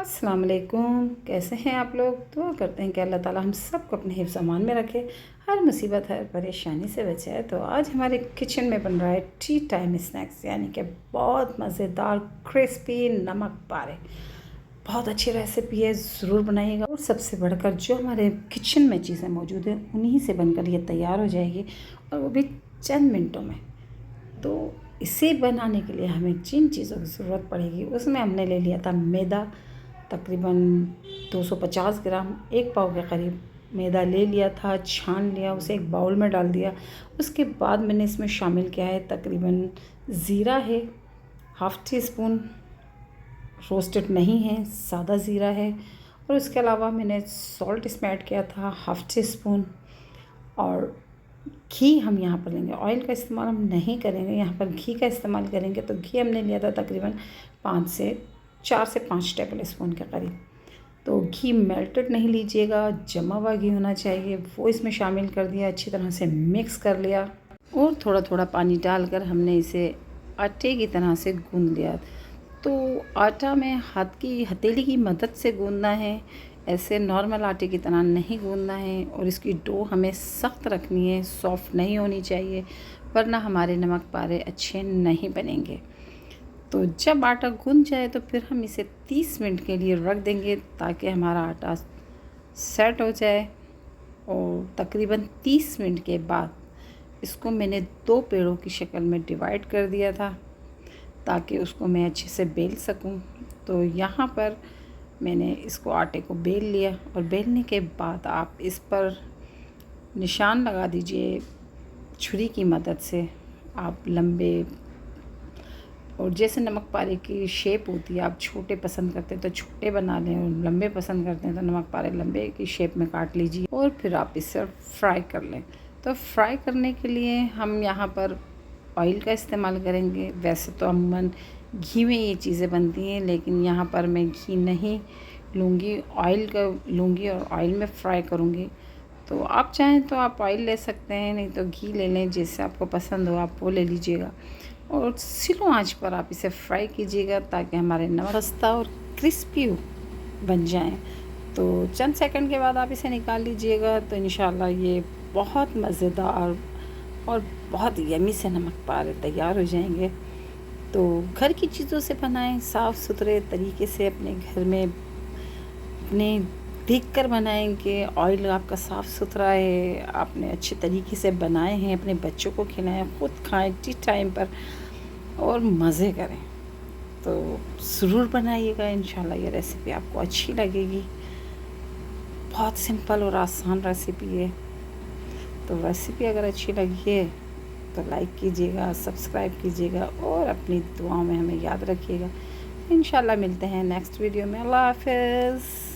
अस्सलाम वालेकुम। कैसे हैं आप लोग? दुआ करते हैं कि अल्लाह ताला हम सबको अपने हिफ्ज़ अमान में रखे, हर मुसीबत हर परेशानी से बचाए। तो आज हमारे किचन में बन रहा है टी टाइम स्नैक्स, यानी कि बहुत मज़ेदार क्रिस्पी नमक पारे। बहुत अच्छी रेसिपी है, ज़रूर बनाइएगा। और सबसे बढ़कर जो हमारे किचन में चीज़ें मौजूद हैं उन्हीं से बनकर ये तैयार हो जाएगी, और वो भी चंद मिनटों में। तो इसे बनाने के लिए हमें जिन चीज़ों की ज़रूरत पड़ेगी उसमें हमने ले लिया था मैदा, तकरीबन 250 ग्राम, 1 पाव के करीब मैदा ले लिया था। छान लिया, उसे एक बाउल में डाल दिया। उसके बाद मैंने इसमें शामिल किया है तकरीबन ज़ीरा है, हाफ़ टी स्पून, रोस्टेड नहीं है, सादा ज़ीरा है। और उसके अलावा मैंने सॉल्ट इसमें ऐड किया था हाफ़ टी स्पून। और घी हम यहाँ पर लेंगे, ऑयल का इस्तेमाल हम नहीं करेंगे, यहाँ पर घी का इस्तेमाल करेंगे। तो घी हमने लिया था तकरीबन 4 से 5 टेबल स्पून के करीब। तो घी मेल्टेड नहीं लीजिएगा, जमा हुआ घी होना चाहिए, वो इसमें शामिल कर दिया। अच्छी तरह से मिक्स कर लिया और थोड़ा थोड़ा पानी डालकर हमने इसे आटे की तरह से गूंद लिया। तो आटा में हाथ की हथेली की मदद से गूंदना है, ऐसे नॉर्मल आटे की तरह नहीं गूंदना है। और इसकी डो हमें सख्त रखनी है, सॉफ्ट नहीं होनी चाहिए, वरना हमारे नमक पारे अच्छे नहीं बनेंगे। तो जब आटा गूंद जाए तो फिर हम इसे 30 मिनट के लिए रख देंगे ताकि हमारा आटा सेट हो जाए। और तकरीबन 30 मिनट के बाद इसको मैंने 2 पेड़ों की शक्ल में डिवाइड कर दिया था ताकि उसको मैं अच्छे से बेल सकूं। तो यहाँ पर मैंने इसको आटे को बेल लिया, और बेलने के बाद आप इस पर निशान लगा दीजिए छुरी की मदद से। आप लंबे, और जैसे नमक पारे की शेप होती है, आप छोटे पसंद करते हैं तो छोटे बना लें, और लंबे पसंद करते हैं तो नमक पारे लंबे की शेप में काट लीजिए, और फिर आप इसे फ्राई कर लें। तो फ्राई करने के लिए हम यहाँ पर ऑयल का इस्तेमाल करेंगे। वैसे तो अमूमन घी में ये चीज़ें बनती हैं, लेकिन यहाँ पर मैं घी नहीं लूँगी, ऑयल का लूँगी और ऑयल में फ्राई करूँगी। तो आप चाहें तो आप ऑयल ले सकते हैं, नहीं तो घी ले लें, जैसे आपको पसंद हो आप वो ले लीजिएगा। और स्लो आंच पर आप इसे फ्राई कीजिएगा ताकि हमारे नमक खस्ता और क्रिस्पी बन जाएं। तो चंद सेकंड के बाद आप इसे निकाल लीजिएगा, तो इंशाल्लाह ये बहुत मज़ेदार और बहुत यमी से नमक पारे तैयार हो जाएंगे। तो घर की चीज़ों से बनाएं, साफ़ सुथरे तरीके से अपने घर में अपने देख कर बनाएं कि ऑयल आपका साफ़ सुथरा है, आपने अच्छे तरीके से बनाए हैं, अपने बच्चों को खिलाएं, ख़ुद खाएं टी टाइम पर और मज़े करें। तो ज़रूर बनाइएगा, इंशाल्लाह ये रेसिपी आपको अच्छी लगेगी। बहुत सिंपल और आसान रेसिपी है। तो रेसिपी अगर अच्छी लगी है तो लाइक कीजिएगा, सब्सक्राइब कीजिएगा और अपनी दुआओं में हमें याद रखिएगा। इंशाल्लाह मिलते हैं नेक्स्ट वीडियो में। अल्लाह हाफ़िज़।